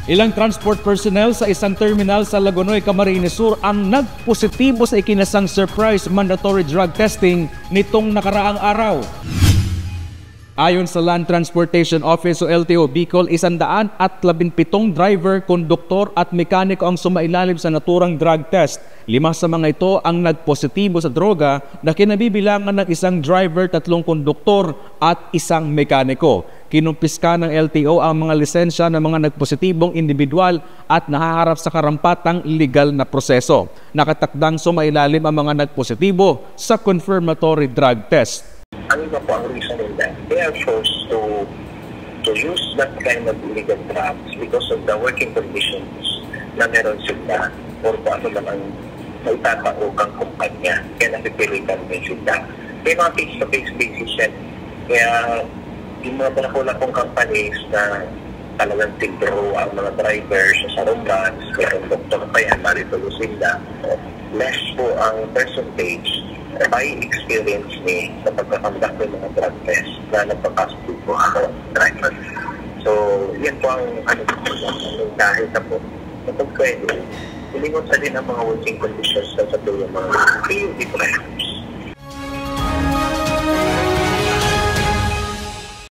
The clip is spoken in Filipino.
Ilang transport personnel sa isang terminal sa Lagonoy, Camarines Sur ang nagpositibo sa ikinasang surprise mandatory drug testing nitong nakaraang araw. Ayon sa Land Transportation Office o LTO Bicol, 117 driver, konduktor at mekaniko ang sumailalim sa naturang drug test. 5 sa mga ito ang nagpositibo sa droga na kinabibilangan ng isang driver, 3 konduktor at 1 mekaniko. Kinumpiska ng LTO ang mga lisensya ng mga nagpositibong individual at nahaharap sa karampatang legal na proseso. Nakatakdang sumailalim ang mga nagpositibo sa confirmatory drug test. Ang iba po ang reason is that they are forced to use that kind of illegal drugs because of the working conditions na meron sila or kung ano man ang maitataukang kumpanya. Kaya napipilitan din sila. Kaya mga case-to-case basis yan. Kaya yung mga panakulang pong companies na talagang tigro ang mga drivers sa rumbans, kaya ang doktor pa yan, maritulo sila. Less po ang percentage by experience ni sa pagkakandak ng mga drug test na nagpapasok po ako driver. So, yan po ang dahil na po. Kapag pwede, hilingon sa din ang mga working conditions sa yung mga PUD drivers.